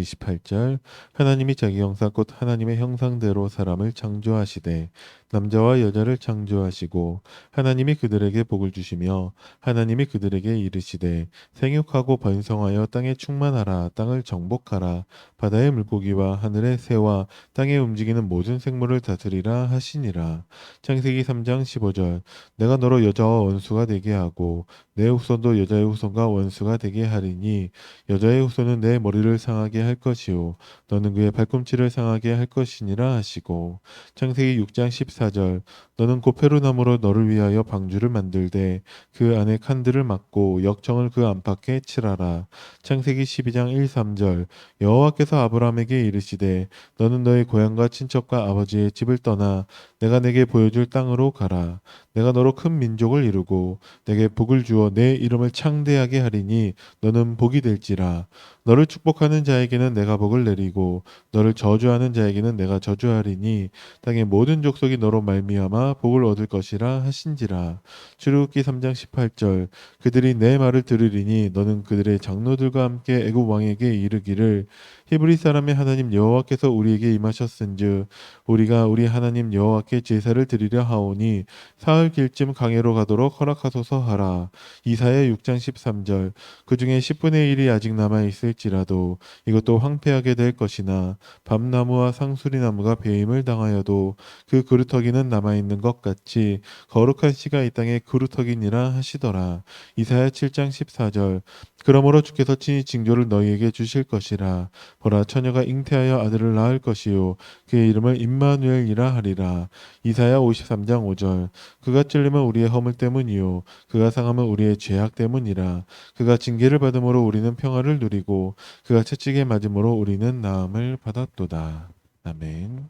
28절 하나님이 자기 형상 곧 하나님의 형상대로 사람을 창조하시되 남자와 여자를 창조하시고 하나님이 그들에게 복을 주시며 하나님이 그들에게 이르시되 생육하고 번성하여 땅에 충만하라 땅을 정복하라 바다의 물고기와 하늘의 새와 땅에 움직이는 모든 생물을 다스리라 하시니라. 창세기 3장 15절 내가 너로 여자와 원수가 되게 하고 내 후손도 여자의 후손과 원수가 되게 하리니 여자의 후손은 내 머리를 상하게 할 것이요 너는 그의 발꿈치를 상하게 할 것이니라 하시고 창세기 6장 14절 너는 고페르나무로 너를 위하여 방주를 만들되 그 안에 칸들을 막고 역청을 그 안팎에 칠하라. 창세기 12장 1, 3절 여호와께서 아브라함에게 이르시되 너는 너의 고향과 친척과 아버지의 집을 떠나 내가 내게 보여줄 땅으로 가라. 내가 너로 큰 민족을 이루고 내게 복을 주어 내 이름을 창대하게 하리니 너는 복이 될지라. 너를 축복하는 자에게는 내가 복을 내리고 너를 저주하는 자에게는 내가 저주하리니 땅의 모든 족속이 너로 말미암아 복을 얻을 것이라 하신지라. 출애굽기 3장 18절 그들이 내 말을 들으리니 너는 그들의 장로들과 함께 애굽 왕에게 이르기를 히브리 사람의 하나님 여호와께서 우리에게 임하셨은즉 우리가 우리 하나님 여호와께 제사를 드리려 하오니 사흘 길쯤 강해로 가도록 허락하소서 하라. 이사야 6장 13절 그 중에 10분의 1이 아직 남아 있을지라도 이것도 황폐하게 될 것이나 밤나무와 상수리나무가 배임을 당하여도 그 그루터기는 남아 있는 것 같이 거룩한 씨가 이 땅에 그루터기니라 하시더라. 이사야 7장 14절 그러므로 주께서 친히 징조를 너희에게 주실 것이라. 보라 처녀가 잉태하여 아들을 낳을 것이요 그의 이름을 임마누엘이라 하리라. 이사야 53장 5절 그가 찔림은 우리의 허물 때문이요 그가 상함은 우리의 죄악 때문이라. 그가 징계를 받음으로 우리는 평화를 누리고 그가 채찍에 맞음으로 우리는 나음을 받았도다. 아멘.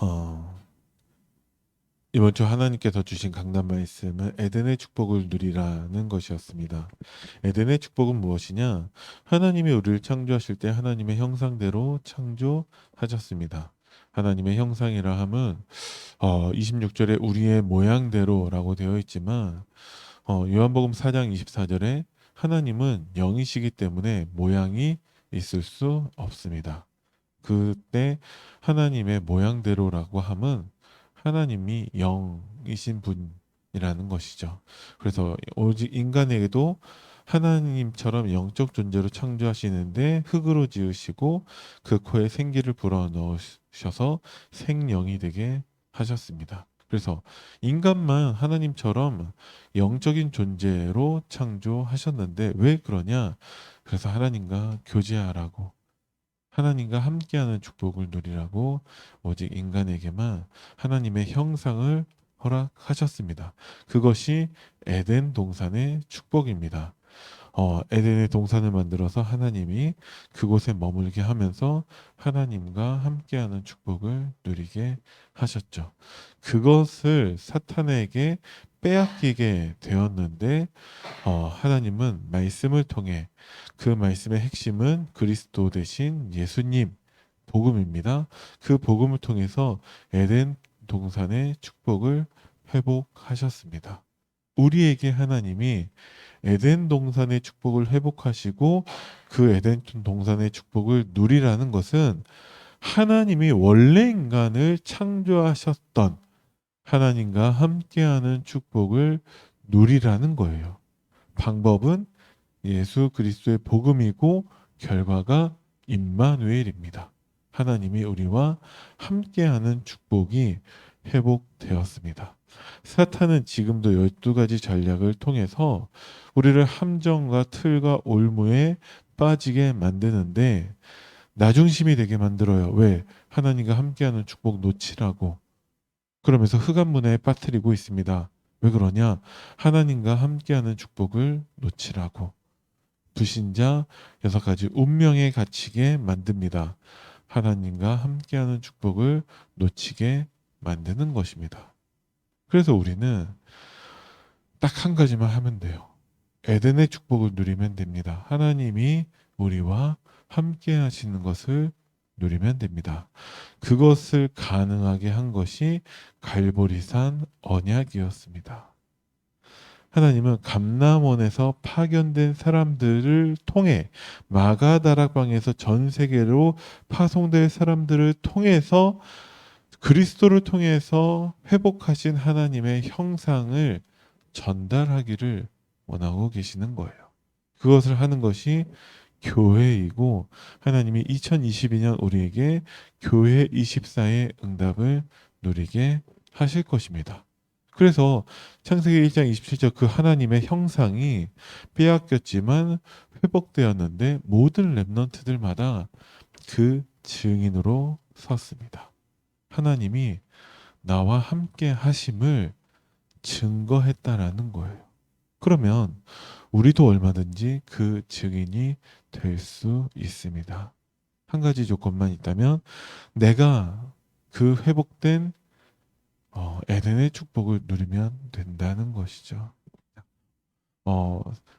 어, 이번 주 하나님께서 주신 강단 말씀은 에덴의 축복을 누리라는 것이었습니다. 에덴의 축복은 무엇이냐? 하나님이 우리를 창조하실 때 하나님의 형상대로 창조하셨습니다. 하나님의 형상이라 함은 26절에 우리의 모양대로라고 되어 있지만 요한복음 4장 24절에 하나님은 영이시기 때문에 모양이 있을 수 없습니다. 그때 하나님의 모양대로라고 함은 하나님이 영이신 분이라는 것이죠. 그래서 오직 인간에게도 하나님처럼 영적 존재로 창조하시는데 흙으로 지으시고 그 코에 생기를 불어넣으셔서 생령이 되게 하셨습니다. 그래서 인간만 하나님처럼 영적인 존재로 창조하셨는데 왜 그러냐? 그래서 하나님과 교제하라고 하나님과 함께하는 축복을 누리라고 오직 인간에게만 하나님의 형상을 허락하셨습니다. 그것이 에덴 동산의 축복입니다. 에덴의 동산을 만들어서 하나님이 그곳에 머물게 하면서 하나님과 함께하는 축복을 누리게 하셨죠. 그것을 사탄에게 빼앗기게 되었는데 하나님은 말씀을 통해 그 말씀의 핵심은 그리스도 대신 예수님 복음입니다. 그 복음을 통해서 에덴 동산의 축복을 회복하셨습니다. 우리에게 하나님이 에덴 동산의 축복을 회복하시고 그 에덴 동산의 축복을 누리라는 것은 하나님이 원래 인간을 창조하셨던 하나님과 함께하는 축복을 누리라는 거예요. 방법은 예수 그리스도의 복음이고 결과가 임마누엘입니다. 하나님이 우리와 함께하는 축복이 회복되었습니다. 사탄은 지금도 12가지 전략을 통해서 우리를 함정과 틀과 올무에 빠지게 만드는데 나중심이 되게 만들어요. 왜? 하나님과 함께하는 축복 놓치라고. 그러면서 흑암문화에 빠뜨리고 있습니다. 왜 그러냐? 하나님과 함께하는 축복을 놓치라고. 불신자 6가지 운명에 갇히게 만듭니다. 하나님과 함께하는 축복을 놓치게 만드는 것입니다. 그래서 우리는 딱 한 가지만 하면 돼요. 에덴의 축복을 누리면 됩니다. 하나님이 우리와 함께 하시는 것을 누리면 됩니다. 그것을 가능하게 한 것이 갈보리산 언약이었습니다. 하나님은 감람원에서 파견된 사람들을 통해 마가다락방에서 전 세계로 파송될 사람들을 통해서 그리스도를 통해서 회복하신 하나님의 형상을 전달하기를 원하고 계시는 거예요. 그것을 하는 것이 교회이고 하나님이 2022년 우리에게 교회 24의 응답을 누리게 하실 것입니다. 그래서 창세기 1장 27절 그 하나님의 형상이 빼앗겼지만 회복되었는데 모든 렘넌트들마다 그 증인으로 섰습니다. 하나님이 나와 함께 하심을 증거했다라는 거예요. 그러면 우리도 얼마든지 그 증인이 될 수 있습니다. 한 가지 조건만 있다면 내가 그 회복된 에덴의 축복을 누리면 된다는 것이죠.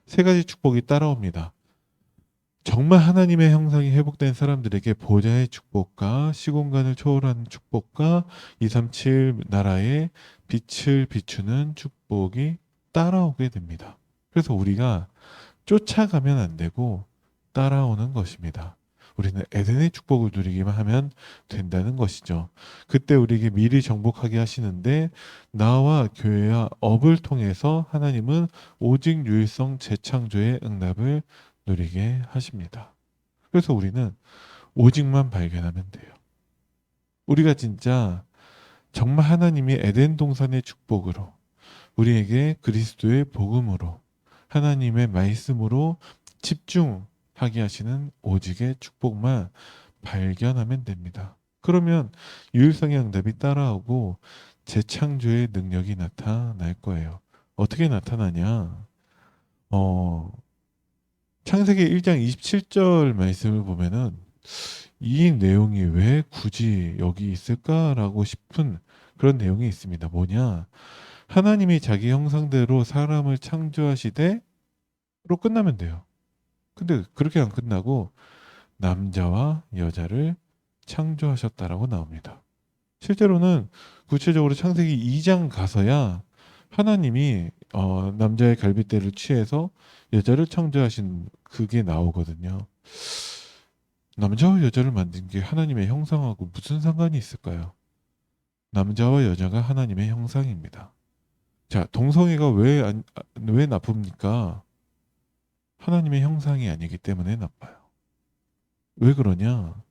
세 가지 축복이 따라옵니다. 정말 하나님의 형상이 회복된 사람들에게 보좌의 축복과 시공간을 초월하는 축복과 237 나라의 빛을 비추는 축복이 따라오게 됩니다. 그래서 우리가 쫓아가면 안 되고 따라오는 것입니다. 우리는 에덴의 축복을 누리기만 하면 된다는 것이죠. 그때 우리에게 미리 정복하게 하시는데 나와 교회와 업을 통해서 하나님은 오직 유일성 재창조의 응답을 누리게 하십니다. 그래서 우리는 오직만 발견하면 돼요. 우리가 진짜 정말 하나님이 에덴 동산의 축복으로 우리에게 그리스도의 복음으로 하나님의 말씀으로 집중하게 하시는 오직의 축복만 발견하면 됩니다. 그러면 유일성의 응답이 따라오고 재창조의 능력이 나타날 거예요. 어떻게 나타나냐? 창세기 1장 27절 말씀을 보면은 이 내용이 왜 굳이 여기 있을까라고 싶은 그런 내용이 있습니다. 뭐냐? 하나님이 자기 형상대로 사람을 창조하시되 로 끝나면 돼요. 근데 그렇게 안 끝나고 남자와 여자를 창조하셨다라고 나옵니다. 실제로는 구체적으로 창세기 2장 가서야 하나님이 남자의 갈빗대를 취해서 여자를 창조하신 그게 나오거든요. 남자와 여자를 만든 게 하나님의 형상하고 무슨 상관이 있을까요? 남자와 여자가 하나님의 형상입니다. 자, 동성애가 왜 나쁩니까? 하나님의 형상이 아니기 때문에 나빠요. 왜 그러냐?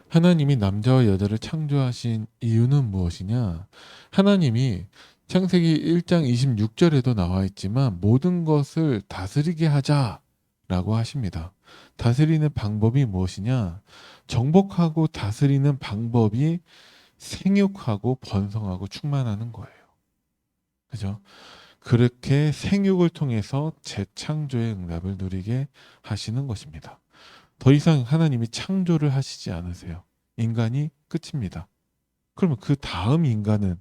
하나님이 남자와 여자를 창조하신 이유는 무엇이냐? 하나님이 창세기 1장 26절에도 나와 있지만 모든 것을 다스리게 하자라고 하십니다. 다스리는 방법이 무엇이냐? 정복하고 다스리는 방법이 생육하고 번성하고 충만하는 거예요. 그죠? 그렇게 생육을 통해서 재창조의 응답을 누리게 하시는 것입니다. 더 이상 하나님이 창조를 하시지 않으세요. 인간이 끝입니다. 그러면 그 다음 인간은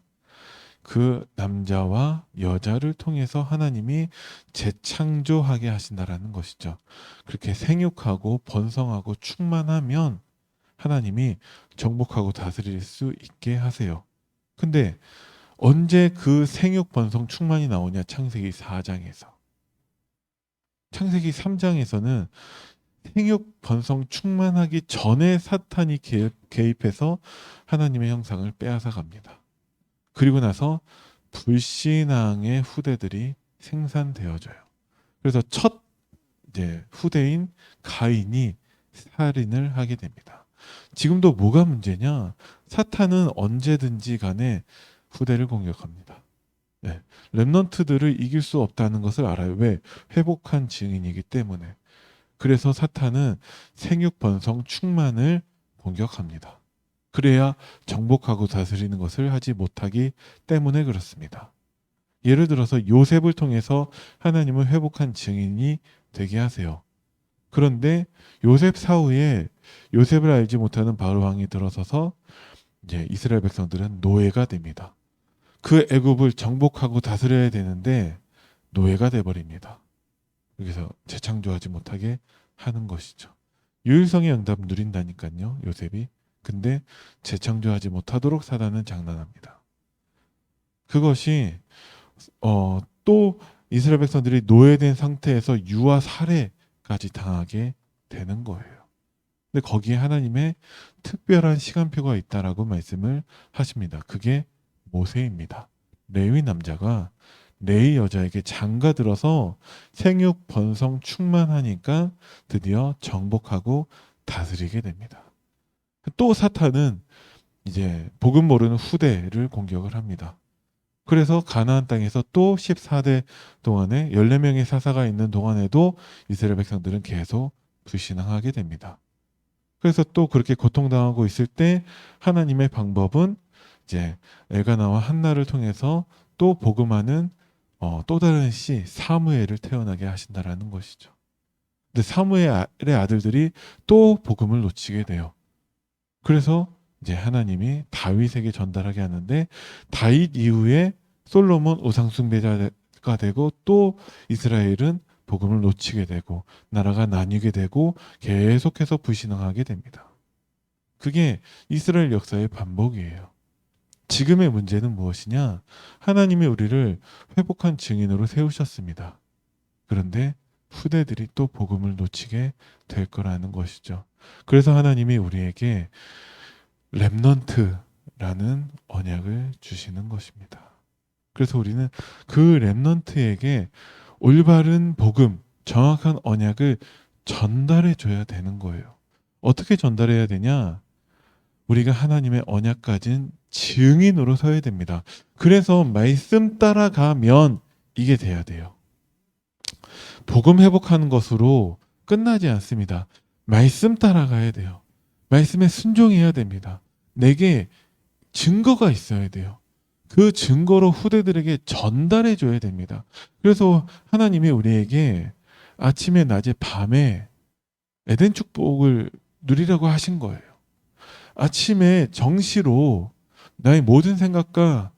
그 남자와 여자를 통해서 하나님이 재창조하게 하신다라는 것이죠. 그렇게 생육하고 번성하고 충만하면 하나님이 정복하고 다스릴 수 있게 하세요. 근데 언제 그 생육 번성 충만이 나오냐? 창세기 4장에서. 창세기 3장에서는 생육 번성 충만하기 전에 사탄이 개입해서 하나님의 형상을 빼앗아 갑니다. 그리고 나서 불신앙의 후대들이 생산되어져요. 그래서 첫 후대인 가인이 살인을 하게 됩니다. 지금도 뭐가 문제냐? 사탄은 언제든지 간에 후대를 공격합니다. 네. 렘넌트들을 이길 수 없다는 것을 알아요. 왜? 회복한 증인이기 때문에. 그래서 사탄은 생육 번성 충만을 공격합니다. 그래야 정복하고 다스리는 것을 하지 못하기 때문에 그렇습니다. 예를 들어서 요셉을 통해서 하나님은 회복한 증인이 되게 하세요. 그런데 요셉 사후에 요셉을 알지 못하는 바울 왕이 들어서서 이제 이스라엘 백성들은 노예가 됩니다. 그 애굽을 정복하고 다스려야 되는데 노예가 돼버립니다. 여기서 재창조하지 못하게 하는 것이죠. 유일성의 응답 누린다니까요, 요셉이. 근데 재창조하지 못하도록 사단은 장난합니다. 그것이 또 이스라엘 백성들이 노예된 상태에서 유아 살해까지 당하게 되는 거예요. 근데 거기에 하나님의 특별한 시간표가 있다라고 말씀을 하십니다. 그게 모세입니다. 레위 남자가 레위 여자에게 장가들어서 생육 번성 충만하니까 드디어 정복하고 다스리게 됩니다. 또 사탄은 이제 복음 모르는 후대를 공격을 합니다. 그래서 가나안 땅에서 또 14대 동안에 14명의 사사가 있는 동안에도 이스라엘 백성들은 계속 불신앙하게 됩니다. 그래서 또 그렇게 고통당하고 있을 때 하나님의 방법은 이제 엘가나와 한나를 통해서 또 복음하는 또 다른 씨 사무엘을 태어나게 하신다라는 것이죠. 근데 사무엘의 아들들이 또 복음을 놓치게 돼요. 그래서 이제 하나님이 다윗에게 전달하게 하는데 다윗 이후에 솔로몬 우상숭배자가 되고 또 이스라엘은 복음을 놓치게 되고 나라가 나뉘게 되고 계속해서 불신앙하게 됩니다. 그게 이스라엘 역사의 반복이에요. 지금의 문제는 무엇이냐? 하나님이 우리를 회복한 증인으로 세우셨습니다. 그런데 후대들이 또 복음을 놓치게 될 거라는 것이죠. 그래서 하나님이 우리에게 렘넌트라는 언약을 주시는 것입니다. 그래서 우리는 그 렘넌트에게 올바른 복음, 정확한 언약을 전달해 줘야 되는 거예요. 어떻게 전달해야 되냐? 우리가 하나님의 언약 가진 증인으로 서야 됩니다. 그래서 말씀 따라가면 이게 돼야 돼요. 복음 회복하는 것으로 끝나지 않습니다. 말씀 따라가야 돼요. 말씀에 순종해야 됩니다. 내게 증거가 있어야 돼요. 그 증거로 후대들에게 전달해 줘야 됩니다. 그래서 하나님이 우리에게 아침에 낮에 밤에 에덴 축복을 누리라고 하신 거예요. 아침에 정시로 나의 모든 생각과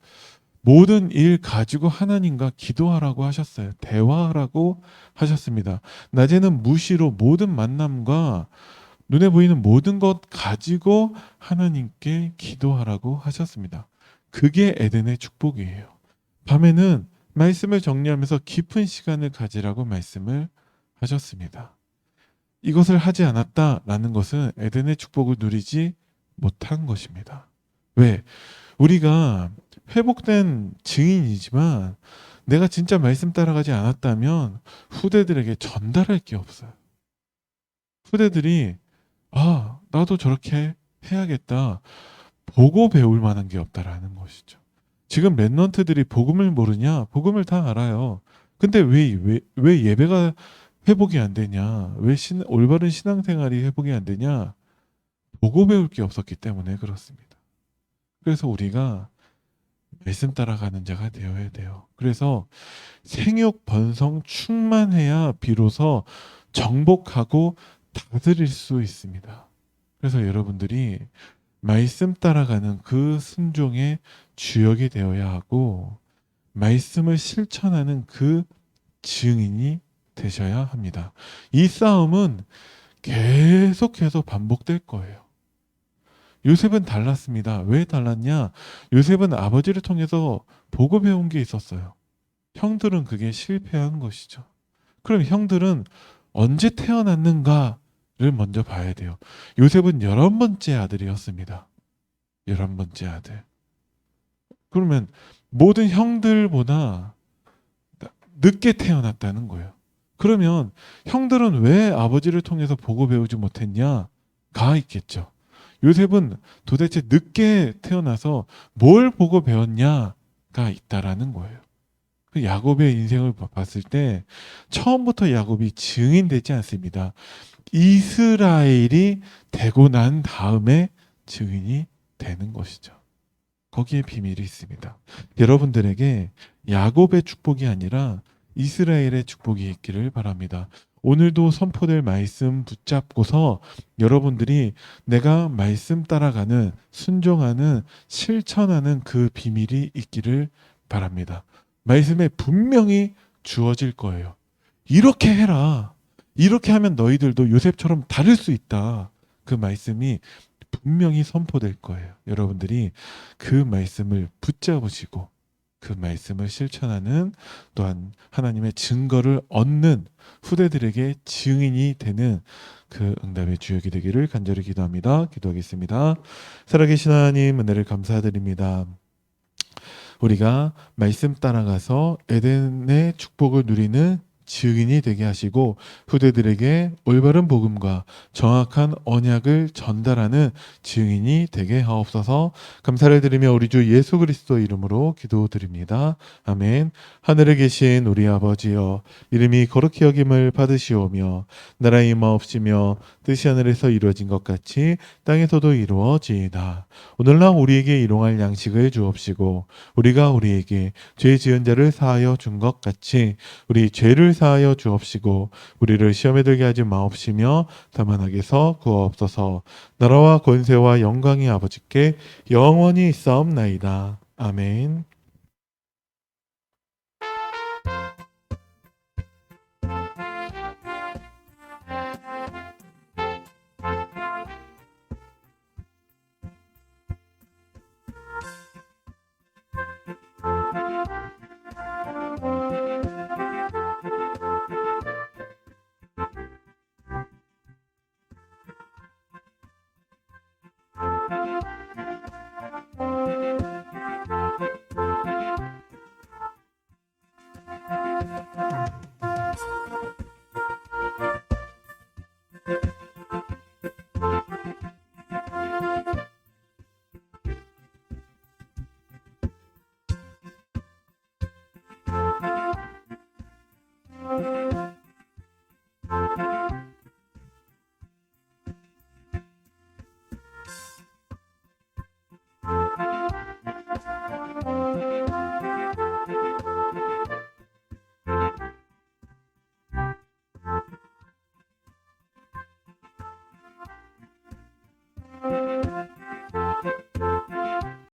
모든 일 가지고 하나님과 기도하라고 하셨어요. 대화하라고 하셨습니다. 낮에는 무시로 모든 만남과 눈에 보이는 모든 것 가지고 하나님께 기도하라고 하셨습니다. 그게 에덴의 축복이에요. 밤에는 말씀을 정리하면서 깊은 시간을 가지라고 말씀을 하셨습니다. 이것을 하지 않았다라는 것은 에덴의 축복을 누리지 못한 것입니다. 왜? 우리가 회복된 증인이지만 내가 진짜 말씀 따라가지 않았다면 후대들에게 전달할 게 없어요. 후대들이 나도 저렇게 해야겠다. 보고 배울 만한 게 없다라는 것이죠. 지금 랩런트들이 복음을 모르냐? 복음을 다 알아요. 근데 왜 예배가 회복이 안 되냐? 왜 올바른 신앙생활이 회복이 안 되냐? 보고 배울 게 없었기 때문에 그렇습니다. 그래서 우리가 말씀 따라가는 자가 되어야 돼요. 그래서 생육 번성 충만해야 비로소 정복하고 다스릴 수 있습니다. 그래서 여러분들이 말씀 따라가는 그 순종의 주역이 되어야 하고 말씀을 실천하는 그 증인이 되셔야 합니다. 이 싸움은 계속해서 반복될 거예요. 요셉은 달랐습니다. 왜 달랐냐? 요셉은 아버지를 통해서 보고 배운 게 있었어요. 형들은 그게 실패한 것이죠. 그럼 형들은 언제 태어났는가를 먼저 봐야 돼요. 요셉은 11번째 아들이었습니다. 11번째 아들. 그러면 모든 형들보다 늦게 태어났다는 거예요. 그러면 형들은 왜 아버지를 통해서 보고 배우지 못했냐가 있겠죠. 요셉은 도대체 늦게 태어나서 뭘 보고 배웠냐가 있다라는 거예요. 그 야곱의 인생을 봤을 때 처음부터 야곱이 증인되지 않습니다. 이스라엘이 되고 난 다음에 증인이 되는 것이죠. 거기에 비밀이 있습니다. 여러분들에게 야곱의 축복이 아니라 이스라엘의 축복이 있기를 바랍니다. 오늘도 선포될 말씀 붙잡고서 여러분들이 내가 말씀 따라가는, 순종하는, 실천하는 그 비밀이 있기를 바랍니다. 말씀에 분명히 주어질 거예요. 이렇게 해라. 이렇게 하면 너희들도 요셉처럼 다를 수 있다. 그 말씀이 분명히 선포될 거예요. 여러분들이 그 말씀을 붙잡으시고 그 말씀을 실천하는, 또한 하나님의 증거를 얻는 후대들에게 증인이 되는 그 응답의 주역이 되기를 간절히 기도합니다. 기도하겠습니다. 살아계신 하나님, 은혜를 감사드립니다. 우리가 말씀 따라가서 에덴의 축복을 누리는 증인이 되게 하시고 후대들에게 올바른 복음과 정확한 언약을 전달하는 증인이 되게 하옵소서. 감사를 드리며 우리 주 예수 그리스도 이름으로 기도드립니다. 아멘. 하늘에 계신 우리 아버지여, 이름이 거룩히 여김을 받으시오며 나라의 임하옵시며 뜻이 하늘에서 이루어진 것 같이 땅에서도 이루어지이다. 오늘날 우리에게 일용할 양식을 주옵시고 우리가 우리에게 죄 지은 자를 사하여 준 것 같이 우리 죄를 사하여 주옵시고 우리를 시험에 들게 하지 마옵시며 다만 악에서 구하옵소서. 나라와 권세와 영광이 아버지께 영원히 있사옵나이다. 아멘.